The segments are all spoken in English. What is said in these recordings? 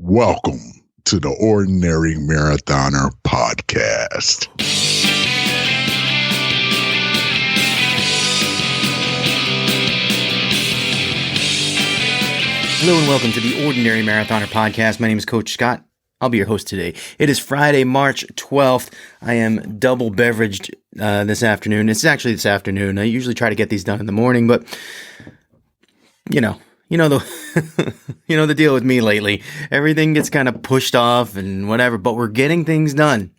Welcome to the Ordinary Marathoner Podcast. Hello and welcome to the Ordinary Marathoner Podcast. My name is Coach Scott. I'll be your host today. It is Friday, March 12th. I am double beveraged this afternoon. It's actually this afternoon. I usually try to get these done in the morning, but you know the the deal with me lately. Everything gets kind of pushed off and whatever, but we're getting things done.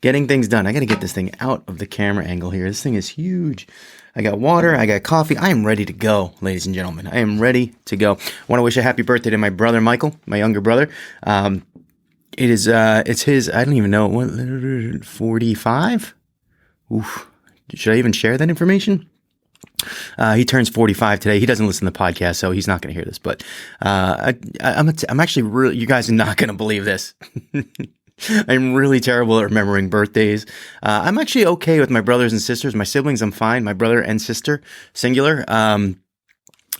I got to get this thing out of the camera angle here. This thing is huge. I got water, I got coffee. I am ready to go, ladies and gentlemen. I am ready to go. I want to wish a happy birthday to my brother Michael, my younger brother. It's his, I don't even know, 45? Oof. Should I even share that information? He turns 45 today. He doesn't listen to the podcast, so he's not going to hear this. But I'm actually really, you guys are not going to believe this. I'm really terrible at remembering birthdays. I'm actually okay with my brothers and sisters. My siblings, I'm fine. My brother and sister, singular. I'm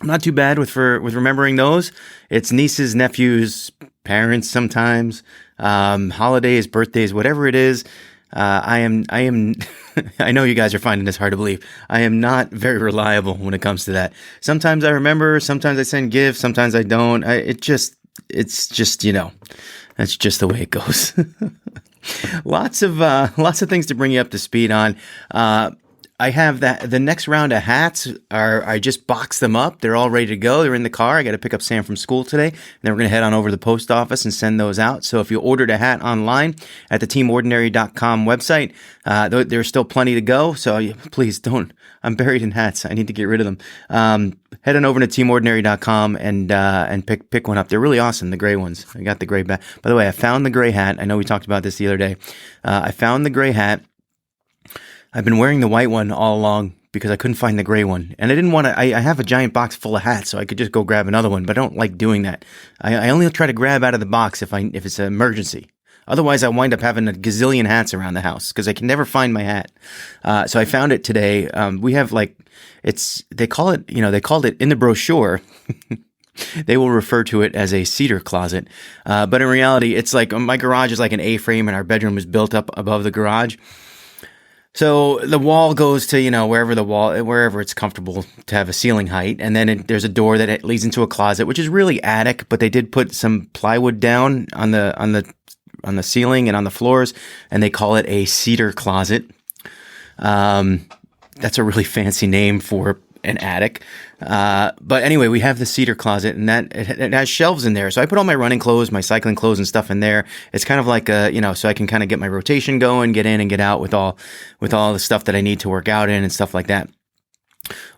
not too bad with remembering those. It's nieces, nephews, parents sometimes, holidays, birthdays, whatever it is. I am. I know you guys are finding this hard to believe. I am not very reliable when it comes to that. Sometimes I remember. Sometimes I send gifts. Sometimes I don't. It's just that's just the way it goes. Lots of things to bring you up to speed on. I have the next round of hats I just boxed them up. They're all ready to go. They're in the car. I got to pick up Sam from school today. And then we're going to head on over to the post office and send those out. So if you ordered a hat online at the teamordinary.com website, there's still plenty to go. So please don't. I'm buried in hats. I need to get rid of them. Head on over to teamordinary.com and pick one up. They're really awesome, the gray ones. I got the gray back. By the way, I found the gray hat. I know we talked about this the other day. I found the gray hat. I've been wearing the white one all along because I couldn't find the gray one. And I didn't want to, I have a giant box full of hats, so I could just go grab another one, but I don't like doing that. I only try to grab out of the box if it's an emergency. Otherwise, I wind up having a gazillion hats around the house because I can never find my hat. So I found it today. We have they called it in the brochure. They will refer to it as a cedar closet. But in reality, it's like my garage is like an A-frame and our bedroom is built up above the garage. So the wall goes to, wherever it's comfortable to have a ceiling height. And then there's a door that leads into a closet, which is really attic, but they did put some plywood down on the ceiling and on the floors, and they call it a cedar closet. That's a really fancy name for an attic. But anyway, we have the cedar closet, and it has shelves in there. So I put all my running clothes, my cycling clothes and stuff in there. It's kind of like so I can kind of get my rotation going, get in and get out with all the stuff that I need to work out in and stuff like that.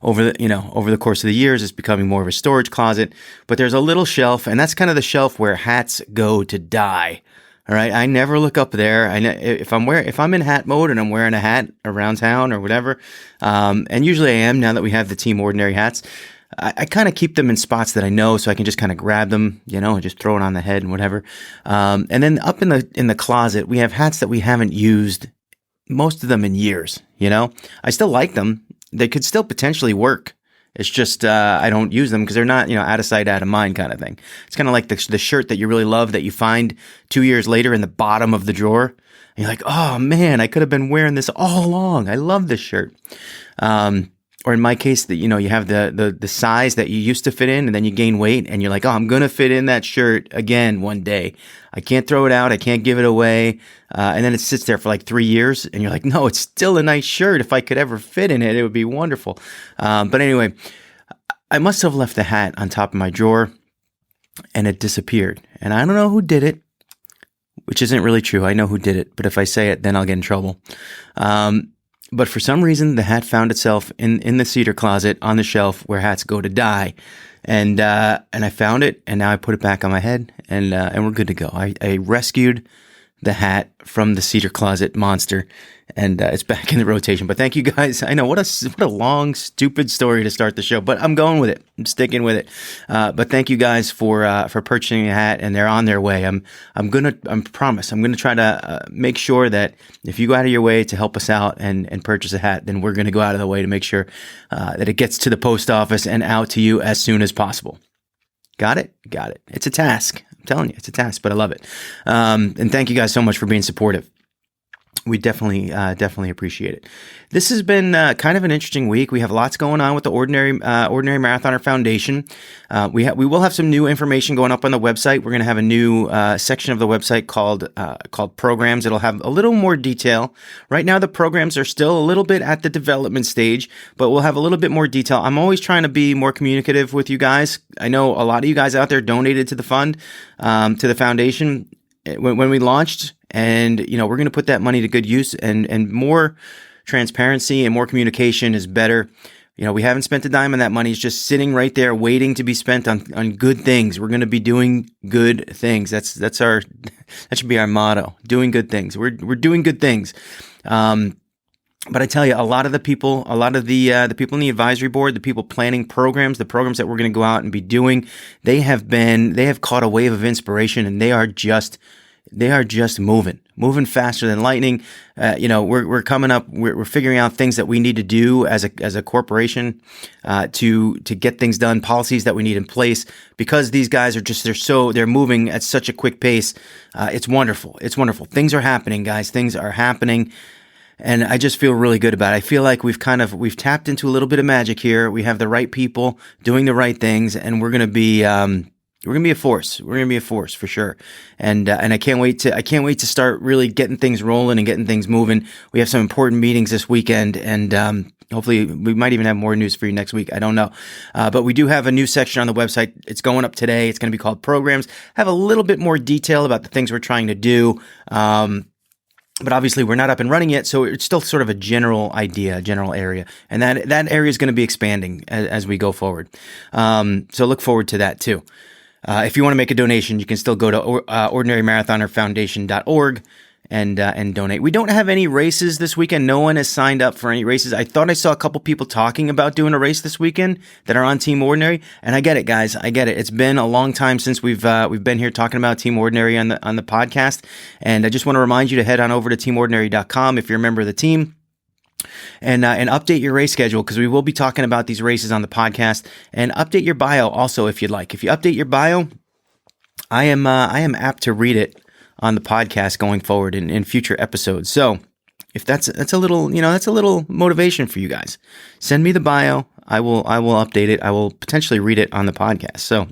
Over the course of the years, it's becoming more of a storage closet, but there's a little shelf, and that's kind of the shelf where hats go to die. All right. I never look up there. If I'm in hat mode and I'm wearing a hat around town or whatever, and usually I am now that we have the Team Ordinary hats, I kind of keep them in spots that I know, so I can just kind of grab them, and just throw it on the head and whatever. And then up in the closet, we have hats that we haven't used, most of them in years. I still like them. They could still potentially work. It's just I don't use them because they're not, out of sight, out of mind kind of thing. It's kind of like the shirt that you really love that you find 2 years later in the bottom of the drawer. And you're like, oh, man, I could have been wearing this all along. I love this shirt. Or in my case, that you have the size that you used to fit in, and then you gain weight, and you're like, oh, I'm going to fit in that shirt again one day. I can't throw it out. I can't give it away. And then it sits there for like 3 years, and you're like, no, it's still a nice shirt. If I could ever fit in it, it would be wonderful. But anyway, I must have left the hat on top of my drawer, and it disappeared. And I don't know who did it, which isn't really true. I know who did it, but if I say it, then I'll get in trouble. But for some reason, the hat found itself in the cedar closet on the shelf where hats go to die. And I found it, and now I put it back on my head, and we're good to go. I rescued the hat from the cedar closet monster, and it's back in the rotation. But thank you guys. I know what a long, stupid story to start the show, but I'm going with it. I'm sticking with it. But thank you guys for purchasing a hat, and they're on their way. I promise I'm gonna try to make sure that if you go out of your way to help us out and purchase a hat, then we're gonna go out of the way to make sure that it gets to the post office and out to you as soon as possible. Got it? Got it. It's a task, I'm telling you, it's a task, but I love it. And thank you guys so much for being supportive. We definitely appreciate it. This has been kind of an interesting week. We have lots going on with the Ordinary Marathoner Foundation. We will have some new information going up on the website. We're going to have a new section of the website called Programs. It'll have a little more detail. Right now, the programs are still a little bit at the development stage, but we'll have a little bit more detail. I'm always trying to be more communicative with you guys. I know a lot of you guys out there donated to the fund, to the foundation when we launched. And, we're going to put that money to good use, and more transparency and more communication is better. We haven't spent a dime on that money. It's just sitting right there waiting to be spent on good things. We're going to be doing good things. that should be our motto, doing good things. We're doing good things. But I tell you, a lot of the people in the advisory board, the people planning programs, the programs that we're going to go out and be doing, they have caught a wave of inspiration, and they are just moving faster than lightning. We're coming up, we're figuring out things that we need to do as a corporation, to get things done, policies that we need in place, because these guys they're moving at such a quick pace. It's wonderful. It's wonderful. Things are happening, guys. Things are happening. And I just feel really good about it. I feel like we've tapped into a little bit of magic here. We have the right people doing the right things, and we're going to be a force. We're going to be a force for sure. And I can't wait to start really getting things rolling and getting things moving. We have some important meetings this weekend, and hopefully we might even have more news for you next week. I don't know. But we do have a new section on the website. It's going up today. It's going to be called Programs. Have a little bit more detail about the things we're trying to do. But obviously we're not up and running yet, so it's still sort of a general idea, a general area. And that area is going to be expanding as we go forward. So look forward to that too. If you want to make a donation, you can still go to ordinarymarathonerfoundation.org and donate. We don't have any races this weekend. No one has signed up for any races. I thought I saw a couple people talking about doing a race this weekend that are on Team Ordinary, and I get it, guys. I get it. It's been a long time since we've been here talking about Team Ordinary on the podcast, and I just want to remind you to head on over to teamordinary.com if you're a member of the team. And update your race schedule, because we will be talking about these races on the podcast. And update your bio also if you'd like. If you update your bio, I am apt to read it on the podcast going forward in future episodes. So if that's a little motivation for you guys, send me the bio. I will update it. I will potentially read it on the podcast. So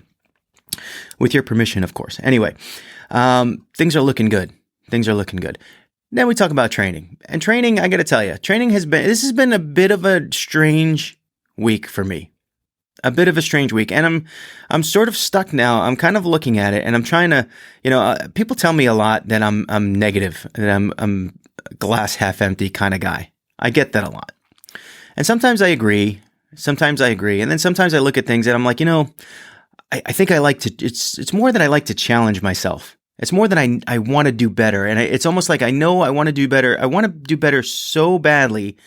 with your permission, of course. Anyway, things are looking good. Then we talk about training. And training, I got to tell you, this has been a bit of a strange week for me. A bit of a strange week. And I'm sort of stuck now. I'm kind of looking at it, and I'm trying to, people tell me a lot that I'm negative, that I'm a glass half empty kind of guy. I get that a lot. And sometimes I agree. And then sometimes I look at things and I'm like, I think I like to, it's more that I like to challenge myself. It's more that I want to do better. And it's almost like I know I want to do better. I want to do better so badly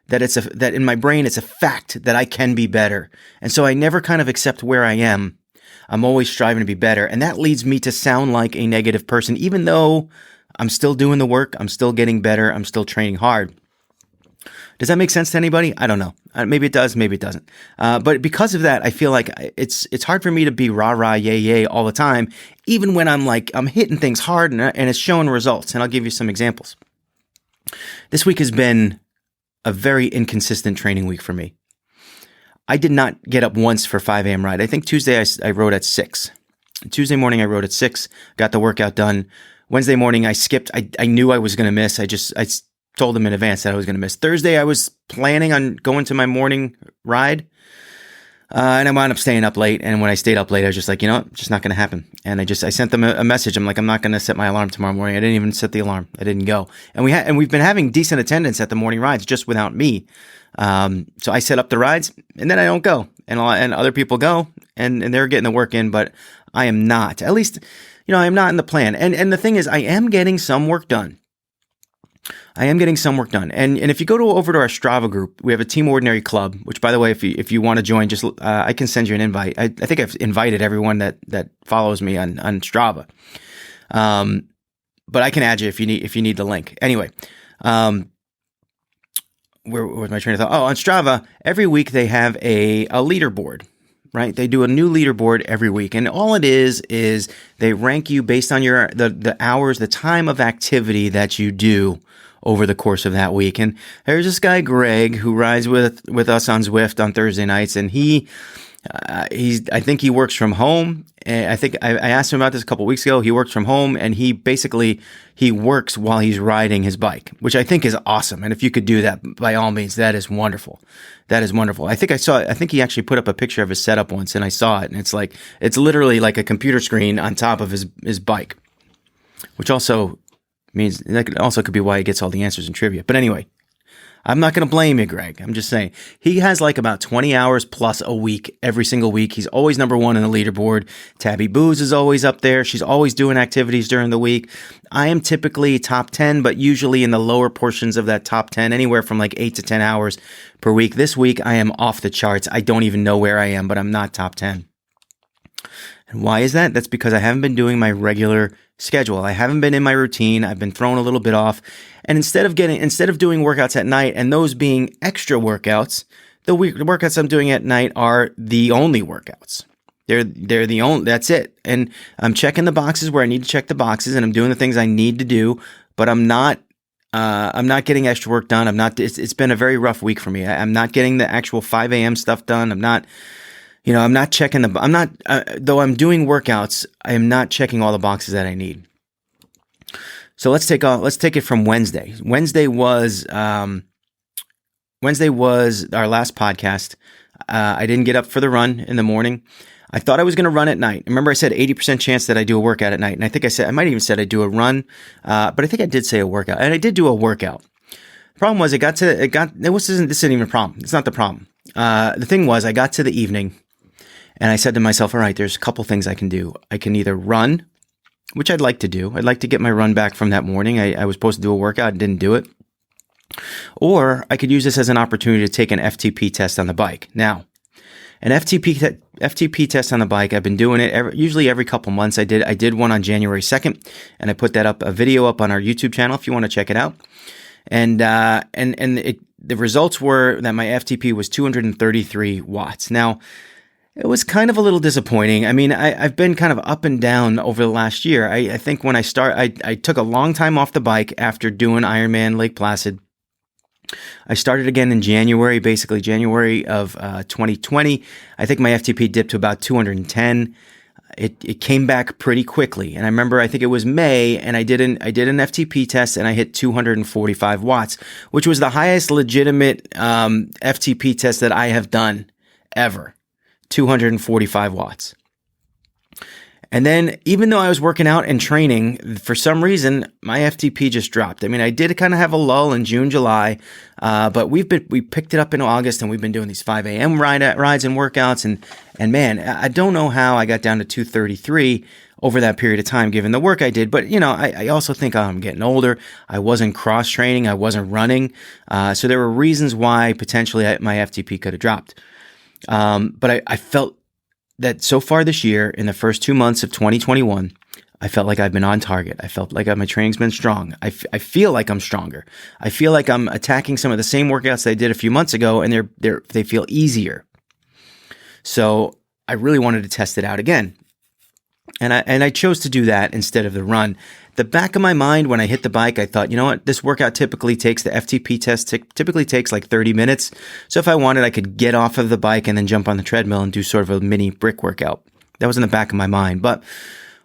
that that in my brain, it's a fact that I can be better. And so I never kind of accept where I am. I'm always striving to be better. And that leads me to sound like a negative person, even though I'm still doing the work. I'm still getting better. I'm still training hard. Does that make sense to anybody? I don't know. Maybe it does. Maybe it doesn't. But because of that, I feel like it's hard for me to be rah, rah, yay, yay all the time, even when I'm hitting things hard and it's showing results. And I'll give you some examples. This week has been a very inconsistent training week for me. I did not get up once for 5 a.m. ride. I think Tuesday I rode at 6. Tuesday morning I rode at 6, got the workout done. Wednesday morning I skipped. I knew I was going to miss. I told them in advance that I was going to miss. Thursday I was planning on going to my morning ride. And I wound up staying up late. And when I stayed up late, I was just like, just not going to happen. And I sent them a message. I'm like, I'm not going to set my alarm tomorrow morning. I didn't even set the alarm. I didn't go. And we've been having decent attendance at the morning rides just without me. So I set up the rides and then I don't go, and other people go and they're getting the work in, but I am not. At least, I am not in the plan. And the thing is, I am getting some work done. And if you go over to our Strava group, we have a Team Ordinary Club, which, by the way, if you want to join, just I can send you an invite. I think I've invited everyone that follows me on Strava. But I can add you if you need the link. Anyway, where was my train of thought? Oh, on Strava, every week they have a leaderboard. right? They do a new leaderboard every week, and all it is they rank you based on your the hours, the time of activity that you do over the course of that week. And there's this guy Greg who rides with us on Zwift on Thursday nights, and I think he works from home. I think I asked him about this a couple weeks ago. He works from home, and he works while he's riding his bike, which I think is awesome. And if you could do that, by all means, that is wonderful. That is wonderful. I think he actually put up a picture of his setup once, and I saw it, and it's literally like a computer screen on top of his bike, which also means that also could be why he gets all the answers in trivia. But anyway, I'm not going to blame you, Greg. I'm just saying he has like about 20 hours plus a week every single week. He's always number one in the leaderboard. Tabby Booze is always up there. She's always doing activities during the week. I am typically top 10, but usually in the lower portions of that top 10, anywhere from like 8 to 10 hours per week. This week, I am off the charts. I don't even know where I am, but I'm not top 10. And why is that? That's because I haven't been doing my regular schedule. I haven't been in my routine. I've been thrown a little bit off. And instead of doing workouts at night and those being extra workouts, the workouts I'm doing at night are the only workouts. They're the only, that's it. And I'm checking the boxes where I need to check the boxes, and I'm doing the things I need to do, but I'm not getting extra work done. It's been a very rough week for me. I'm not getting the actual 5 a.m. stuff done. Though I'm doing workouts, I am not checking all the boxes that I need. So let's take it from Wednesday. Wednesday was our last podcast. I didn't get up for the run in the morning. I thought I was going to run at night. Remember I said 80% chance that I do a workout at night. And I think I might even said I do a run. But I think I did say a workout, and I did do a workout. The problem was this isn't even a problem. It's not the problem. The thing was, I got to the evening, and I said to myself, all right, there's a couple things I can do. I can either run, which I'd like to do. I'd like to get my run back from that morning. I was supposed to do a workout and didn't do it. Or I could use this as an opportunity to take an FTP test on the bike. Now, an FTP test on the bike, I've been doing it usually every couple months. I did one on January 2nd, and I put a video up on our YouTube channel if you want to check it out. And the results were that my FTP was 233 watts. Now, it was kind of a little disappointing. I mean, I've been kind of up and down over the last year. I think when I took a long time off the bike after doing Ironman Lake Placid. I started again in January, basically January of 2020. I think my FTP dipped to about 210. It came back pretty quickly. And I remember, I think it was May, and I did an FTP test, and I hit 245 watts, which was the highest legitimate FTP test that I have done ever. 245 watts. And then, even though I was working out and training, for some reason, my FTP just dropped. I mean, I did kind of have a lull in June, July, but we picked it up in August, and we've been doing these 5 a.m. rides and workouts. And man, I don't know how I got down to 233 over that period of time, given the work I did. But, I also think I'm getting older. I wasn't cross training. I wasn't running. So there were reasons why potentially my FTP could have dropped. But I felt that so far this year, in the first 2 months of 2021, I felt like I've been on target. I felt like my training's been strong. I feel like I'm stronger. I feel like I'm attacking some of the same workouts that I did a few months ago, and they feel easier. So I really wanted to test it out again. And I chose to do that instead of the run. The back of my mind, when I hit the bike, I thought, you know what? This workout typically takes, the FTP test typically takes like 30 minutes. So if I wanted, I could get off of the bike and then jump on the treadmill and do sort of a mini brick workout. That was in the back of my mind. But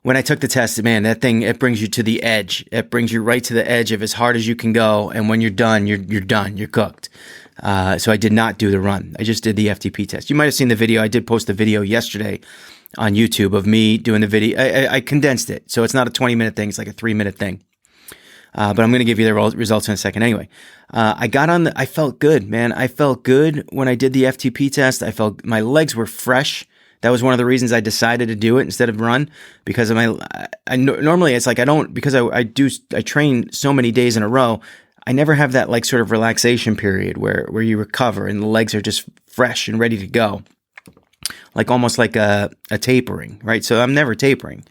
when I took the test, man, that thing, it brings you to the edge. It brings you right to the edge of as hard as you can go. And when you're done, you're done. You're cooked. So I did not do the run. I just did the FTP test. You might have seen the video. I did post a video yesterday on YouTube of me doing the video. I condensed it. So it's not a 20-minute thing. It's like a 3-minute thing. But I'm going to give you the results in a second. Anyway, I felt good, man. I felt good when I did the FTP test. I felt my legs were fresh. That was one of the reasons I decided to do it instead of run, because of normally it's like because I train so many days in a row. I never have that like sort of relaxation period where you recover and the legs are just fresh and ready to go. Like almost like a tapering, right? So I'm never tapering.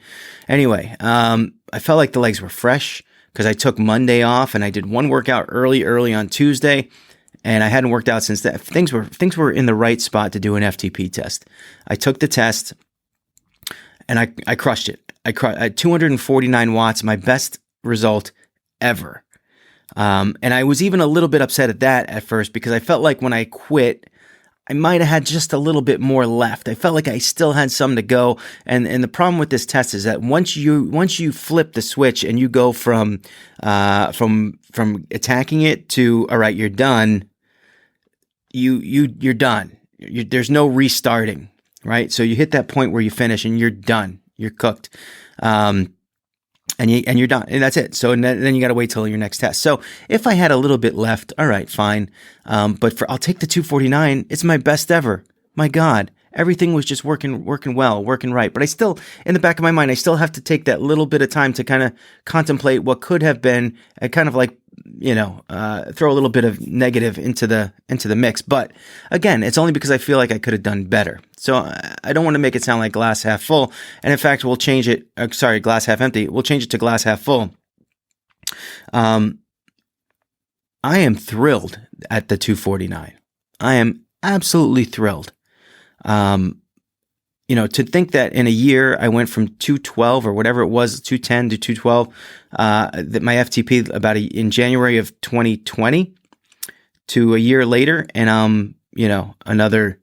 Anyway, I felt like the legs were fresh because I took Monday off and I did one workout early on Tuesday. and I hadn't worked out since that. Things were in the right spot to do an FTP test. I took the test, and I crushed it. I 249 watts, my best result ever. And I was even a little bit upset at that at first because I felt like when I quit, I might have had just a little bit more left. I felt like I still had some to go. And the problem with this test is that once you flip the switch and you go from attacking it to, all right, you're done, you're done. There's no restarting, right? So you hit that point where you finish and you're done. You're cooked. And you're done, and that's it. So then you got to wait till your next test. So if I had a little bit left, all right, fine. But I'll take the 249. It's my best ever. My God, everything was just working well, working right. But I still, in the back of my mind, I still have to take that little bit of time to kind of contemplate what could have been, and kind of like, throw a little bit of negative into the mix. But again, it's only because I feel like I could have done better. So I don't want to make it sound like glass half full. And in fact, we'll change it. Glass half empty. We'll change it to glass half full. I am thrilled at the 249. I am absolutely thrilled. To think that in a year I went from 212 or whatever it was, 210 to 212, that my FTP in January of 2020 to a year later, and another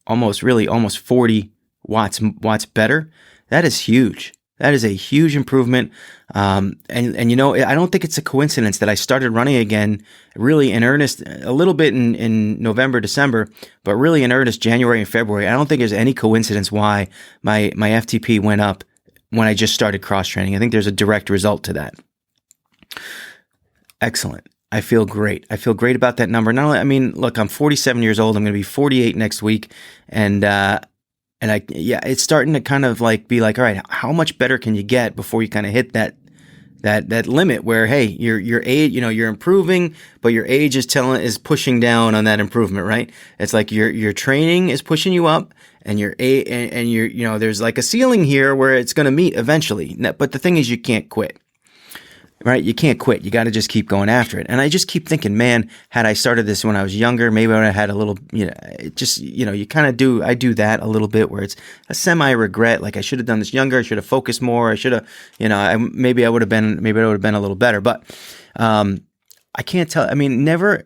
almost 40 watts better. That is huge. That is a huge improvement. I don't think it's a coincidence that I started running again really in earnest a little bit in November, December, but really in earnest January and February. I don't think there's any coincidence why my FTP went up when I just started cross training. I think there's a direct result to that. Excellent. I feel great. I feel great about that number. Not only, look, I'm 47 years old. I'm going to be 48 next week. And it's starting to kind of like be like, all right, how much better can you get before you kind of hit that limit where, hey, your age, you're improving, but your age is pushing down on that improvement, right? It's like your training is pushing you up, and there's like a ceiling here where it's going to meet eventually. But the thing is, you can't quit. Right? You can't quit. You got to just keep going after it. And I just keep thinking, man, had I started this when I was younger, maybe I would have had a little, you kind of do, I do that a little bit where it's a semi-regret. Like I should have done this younger. I should have focused more. I should have, maybe I would have been a little better, but, I can't tell. Never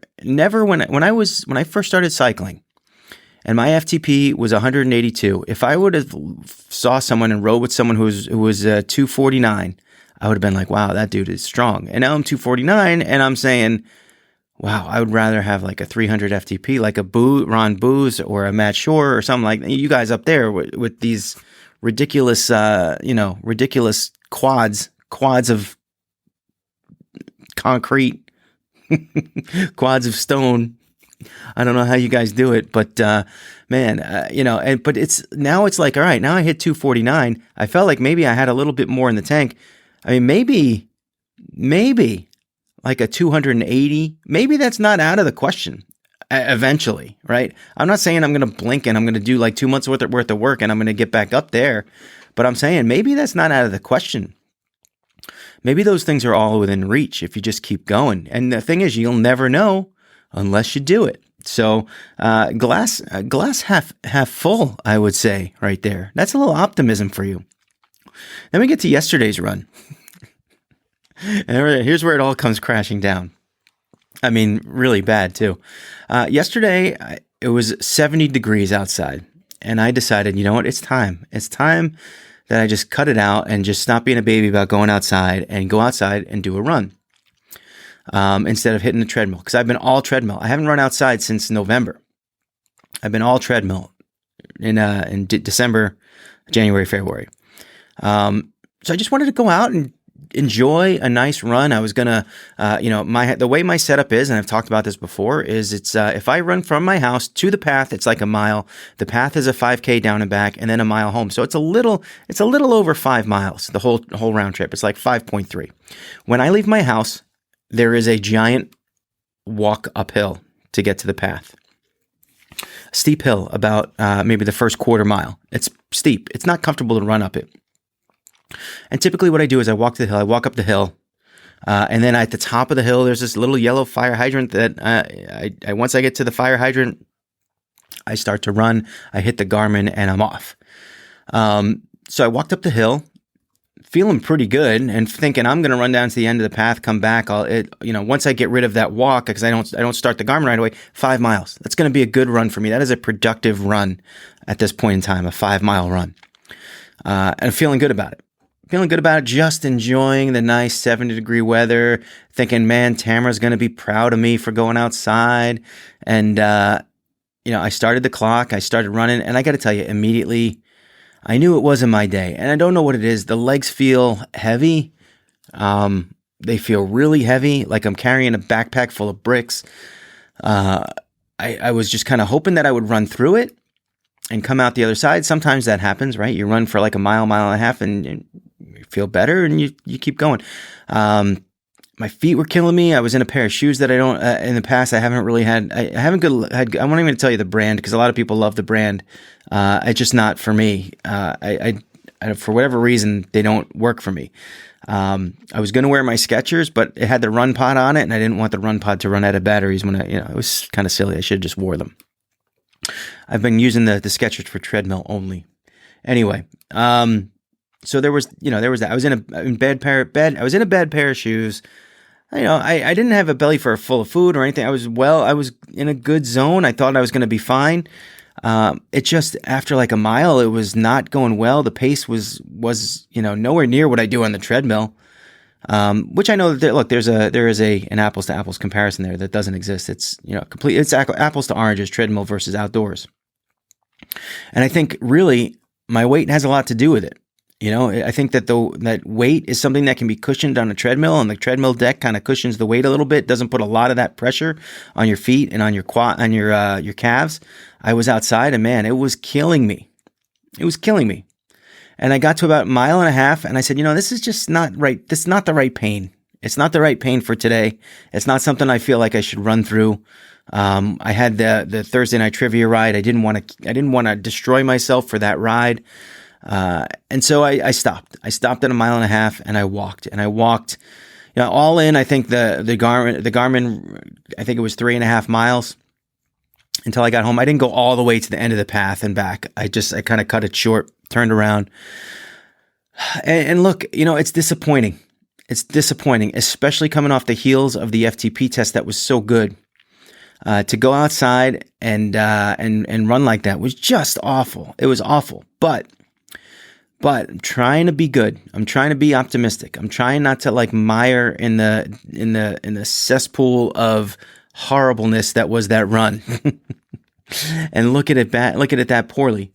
when I first started cycling and my FTP was 182, if I would have saw someone and rode with someone who was 249, I would have been like, wow, that dude is strong. And now I'm 249 and I'm saying, wow, I would rather have like a 300 FTP, like a Ron Booz or a Matt Shore or something like that. You guys up there with these ridiculous, ridiculous quads of concrete, quads of stone. I don't know how you guys do it, but but it's like, all right, now I hit 249. I felt like maybe I had a little bit more in the tank. Maybe like a 280, maybe that's not out of the question eventually, right? I'm not saying I'm going to blink and I'm going to do like 2 months worth of work and I'm going to get back up there, but I'm saying maybe that's not out of the question. Maybe those things are all within reach if you just keep going. And the thing is, you'll never know unless you do it. So, glass half full, I would say right there. That's a little optimism for you. Then we get to yesterday's run. And here's where it all comes crashing down. Really bad too. Yesterday, it was 70 degrees outside. And I decided, you know what? It's time. It's time that I just cut it out and just stop being a baby about going outside and go outside and do a run. Instead of hitting the treadmill. Because I've been all treadmill. I haven't run outside since November. I've been all treadmill in December, January, February. So I just wanted to go out and enjoy a nice run. I was gonna, the way my setup is, and I've talked about this before, is it's if I run from my house to the path, it's like a mile. The path is a 5K down and back, and then a mile home. So it's a little over 5 miles. The whole round trip. It's like 5.3. When I leave my house, there is a giant walk uphill to get to the path. Steep hill, about maybe the first quarter mile. It's steep. It's not comfortable to run up it. And typically what I do is I walk up the hill, And then at the top of the hill, there's this little yellow fire hydrant that I once I get to the fire hydrant, I start to run. I hit the Garmin and I'm off. So I walked up the hill, feeling pretty good and thinking I'm going to run down to the end of the path, come back. Once I get rid of that walk, because I don't start the Garmin right away, 5 miles. That's going to be a good run for me. That is a productive run at this point in time, a 5-mile run. And I'm feeling good about it. Just enjoying the nice 70-degree weather, thinking, man, Tamara's going to be proud of me for going outside. And, I started the clock, I started running, and I got to tell you, immediately, I knew it wasn't my day. And I don't know what it is. The legs feel heavy. They feel really heavy, like I'm carrying a backpack full of bricks. I was just kind of hoping that I would run through it and come out the other side. Sometimes that happens, right? You run for like a mile and a half, and you feel better, and you keep going. My feet were killing me. I was in a pair of shoes that I don't, in the past, I haven't really had. I won't even tell you the brand, because a lot of people love the brand. It's just not for me. I for whatever reason, they don't work for me. I was going to wear my Skechers, but it had the Run Pod on it, and I didn't want the Run Pod to run out of batteries it was kind of silly. I should have just wore them. I've been using the Skechers for treadmill only. Anyway, so there was that. I was in a bad pair of shoes. I didn't have a belly full of food or anything. I was in a good zone. I thought I was going to be fine. It just, after like a mile, it was not going well. The pace was nowhere near what I do on the treadmill. Which I know that there is an apples to apples comparison there that doesn't exist. It's, it's apples to oranges, treadmill versus outdoors. And I think really my weight has a lot to do with it. I think that that weight is something that can be cushioned on a treadmill, and the treadmill deck kind of cushions the weight a little bit, doesn't put a lot of that pressure on your feet and on your your calves. I was outside, and man, it was killing me. And I got to about 1.5 miles, and I said, this is just not right. This is not the right pain. It's not the right pain for today. It's not something I feel like I should run through. I had the Thursday night trivia ride. I didn't want to destroy myself for that ride. And so I stopped. I stopped at 1.5 miles, and I walked, all in. I think the Garmin, I think it was 3.5 miles until I got home. I didn't go all the way to the end of the path and back. I kind of cut it short, turned around, and look, it's disappointing. It's disappointing, especially coming off the heels of the FTP test that was so good. To go outside and run like that was just awful. It was awful, but I'm trying to be good. I'm trying to be optimistic. I'm trying not to mire in the cesspool of horribleness that was that run, and look at it that poorly.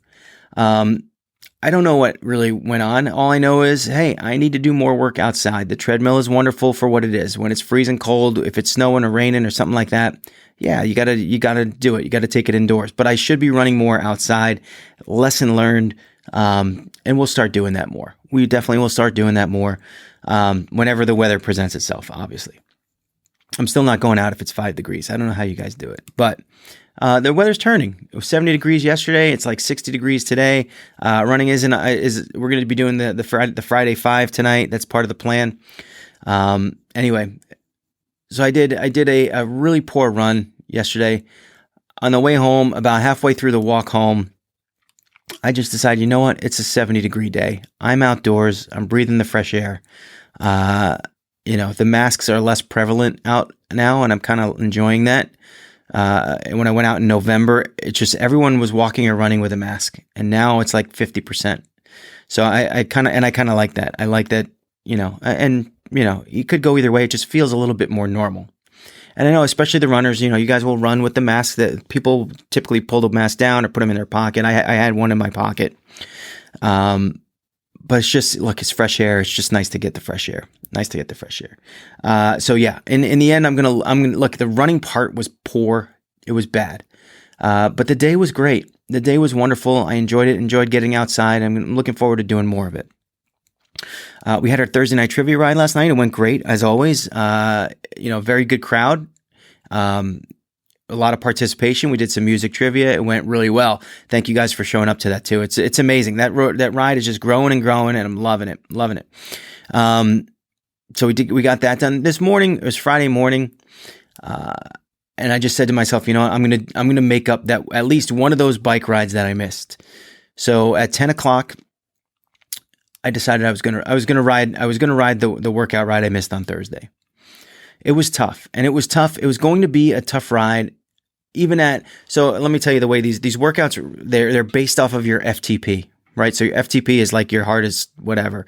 I don't know what really went on. All I know is, hey, I need to do more work outside. The treadmill is wonderful for what it is. When it's freezing cold, if it's snowing or raining or something like that, yeah, you gotta do it. You gotta take it indoors. But I should be running more outside. Lesson learned. And we'll start doing that more. We definitely will start doing that more whenever the weather presents itself, obviously. I'm still not going out if it's 5 degrees. I don't know how you guys do it, but the weather's turning. It was 70 degrees yesterday. It's like 60 degrees today. Running we're going to be doing the Friday 5 tonight. That's part of the plan. Anyway, so I did a really poor run yesterday. On the way home, about halfway through the walk home, I just decided, you know what? It's a 70-degree day. I'm outdoors. I'm breathing the fresh air. The masks are less prevalent out now, and I'm kind of enjoying that. When I went out in November, it's just everyone was walking or running with a mask, and now it's like 50%. So I kind of like that. I like that, you could go either way. It just feels a little bit more normal. And I know, especially the runners, you guys will run with the mask. That people typically pull the mask down or put them in their pocket. I had one in my pocket. But it's just, look, it's fresh air. It's just nice to get the fresh air. So yeah, in the end, I'm gonna look. The running part was poor. It was bad. But the day was great. The day was wonderful. I enjoyed it. Enjoyed getting outside. I'm looking forward to doing more of it. We had our Thursday night trivia ride last night. It went great, as always. Very good crowd. A lot of participation. We did some music trivia. It went really well. Thank you guys for showing up to that too. It's amazing. That ride is just growing and growing, and I'm loving it. So we got that done this morning. It was Friday morning. And I just said to myself, you know what, I'm gonna make up that at least one of those bike rides that I missed. So at 10 o'clock, I decided I was gonna ride the workout ride I missed on Thursday. It was tough. It was going to be a tough ride. So let me tell you the way these workouts, they're based off of your FTP, right? So your FTP is like your hardest whatever.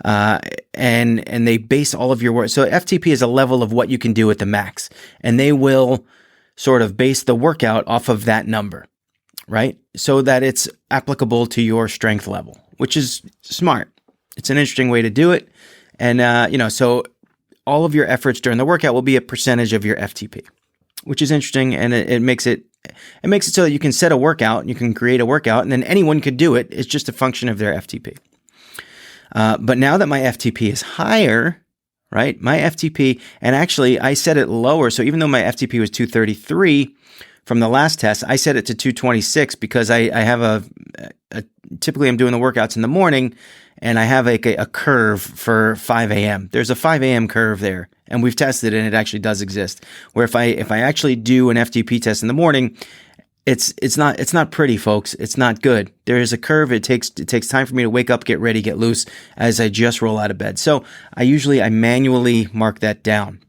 And they base all of your work. So FTP is a level of what you can do at the max, and they will sort of base the workout off of that number, right? So that it's applicable to your strength level, which is smart. It's an interesting way to do it. And, so all of your efforts during the workout will be a percentage of your FTP, which is interesting. And it makes it so that you can set a workout, you can create a workout, and then anyone could do it. It's just a function of their FTP. But now that my FTP is higher, right? My FTP, and actually I set it lower. So even though my FTP was 233 from the last test, I set it to 226 because I have typically I'm doing the workouts in the morning, and I have a curve for 5 a.m. There's a 5 a.m. curve there, and we've tested it, and it actually does exist. Where if I actually do an FTP test in the morning, it's not pretty, folks. It's not good. There is a curve. It takes time for me to wake up, get ready, get loose as I just roll out of bed. So I manually mark that down.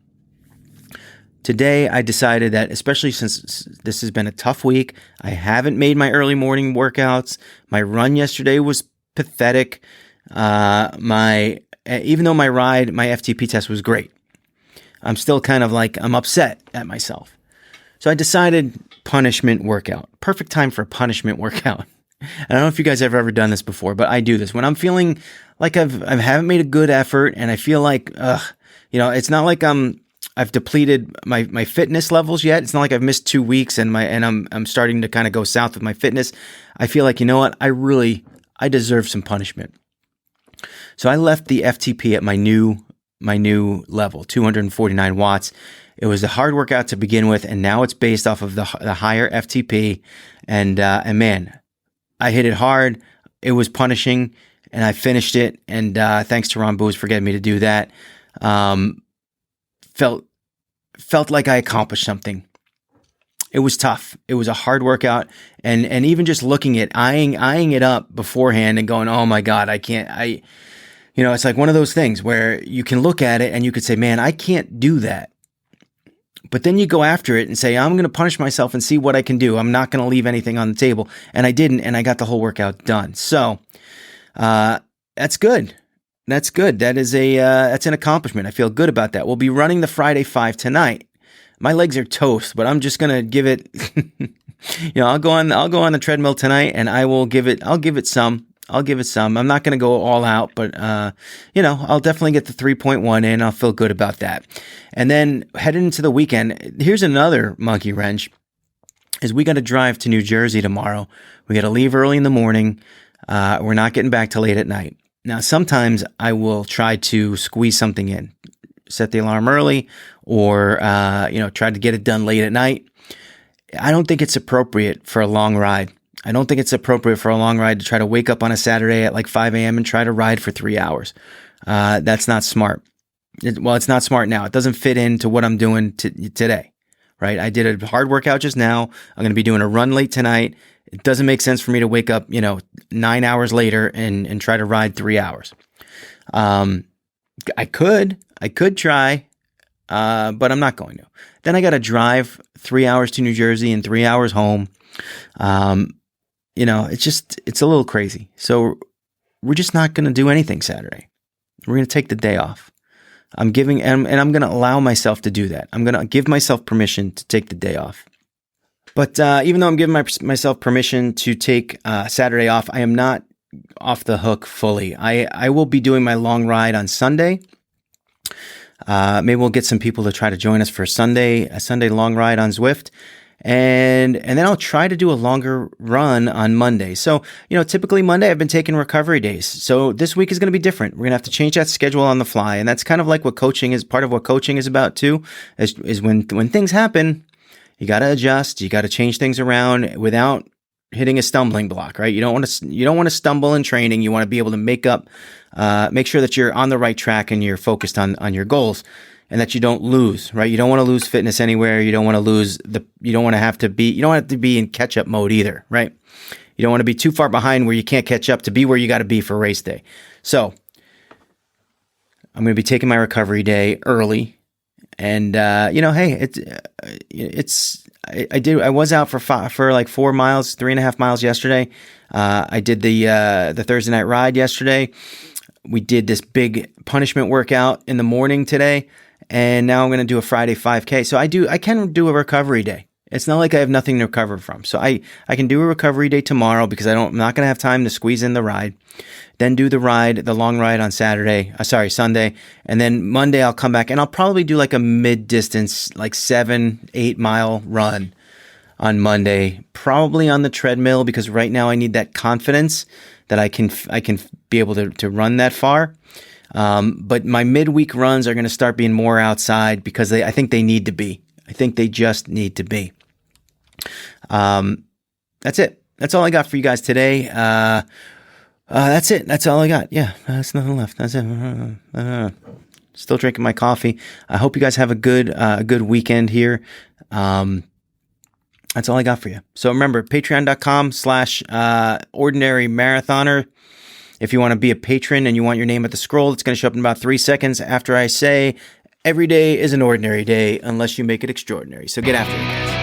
Today, I decided that, especially since this has been a tough week, I haven't made my early morning workouts. My run yesterday was pathetic. Even though my FTP test was great, I'm still kind of like, I'm upset at myself. So I decided punishment workout. Perfect time for a punishment workout. I don't know if you guys have ever done this before, but I do this when I'm feeling like I haven't made a good effort, and I feel like, it's not like I've depleted my fitness levels yet. It's not like I've missed 2 weeks and I'm starting to kind of go south with my fitness. I feel like, you know what? I deserve some punishment. So I left the FTP at my new level, 249 watts. It was a hard workout to begin with, and now it's based off of the higher FTP. And man, I hit it hard. It was punishing, and I finished it. And thanks to Ron Booz for getting me to do that. Felt like I accomplished something. It was tough. It was a hard workout, and even just looking at eyeing it up beforehand and going, oh my God, I can't. It's like one of those things where you can look at it and you could say, man, I can't do that. But then you go after it and say, I'm going to punish myself and see what I can do. I'm not going to leave anything on the table. And I didn't, and I got the whole workout done. So that's good. That's good. That's an accomplishment. I feel good about that. We'll be running the Friday 5 tonight. My legs are toast, but I'm just going to give it, I'll go on the treadmill tonight, and I'll give it some. I'm not going to go all out, but, I'll definitely get the 3.1 in. I'll feel good about that. And then heading into the weekend, here's another monkey wrench, is we got to drive to New Jersey tomorrow. We got to leave early in the morning. We're not getting back till late at night. Now, sometimes I will try to squeeze something in, set the alarm early, or, try to get it done late at night. I don't think it's appropriate for a long ride. I don't think it's appropriate for a long ride to try to wake up on a Saturday at like 5 a.m. and try to ride for 3 hours. That's not smart. It's not smart now. It doesn't fit into what I'm doing today, right? I did a hard workout just now. I'm going to be doing a run late tonight. It doesn't make sense for me to wake up, 9 hours later and try to ride 3 hours. I could try, but I'm not going to. Then I got to drive 3 hours to New Jersey and 3 hours home. It's a little crazy. So we're just not going to do anything Saturday. We're going to take the day off. I'm going to allow myself to do that. I'm going to give myself permission to take the day off. But even though I'm giving myself permission to take Saturday off, I am not off the hook fully. I will be doing my long ride on Sunday. Maybe we'll get some people to try to join us for a Sunday long ride on Zwift. And then I'll try to do a longer run on Monday. So, typically Monday I've been taking recovery days. So this week is going to be different. We're going to have to change that schedule on the fly. And that's kind of like what coaching is, part of what coaching is about too, is when things happen, you got to adjust, you got to change things around without hitting a stumbling block, right? You don't want to stumble in training. You want to be able to make sure that you're on the right track and you're focused on your goals, and that you don't lose, right? You don't want to lose fitness anywhere. You don't want to have to be in catch up mode either, right? You don't want to be too far behind where you can't catch up to be where you got to be for race day. So I'm going to be taking my recovery day early, and hey, I was out for like 4 miles, 3.5 miles yesterday. I did the Thursday night ride yesterday. We did this big punishment workout in the morning today, and now I'm going to do a Friday 5K. So I can do a recovery day. It's not like I have nothing to recover from. So I can do a recovery day tomorrow because I'm not going to have time to squeeze in the ride. Then do the long ride on Sunday. And then Monday I'll come back and I'll probably do like a mid-distance, like 7-8 mile run on Monday, probably on the treadmill, because right now I need that confidence that I can be able to run that far. But my midweek runs are going to start being more outside because I think they need to be. I think they just need to be. That's it. That's all I got for you guys today. That's it. That's all I got. Yeah, that's nothing left. That's it. Still drinking my coffee. I hope you guys have a good weekend here. That's all I got for you. So remember, patreon.com/ordinary marathoner. If you want to be a patron and you want your name at the scroll, it's going to show up in about 3 seconds after I say, every day is an ordinary day unless you make it extraordinary. So get after it, guys.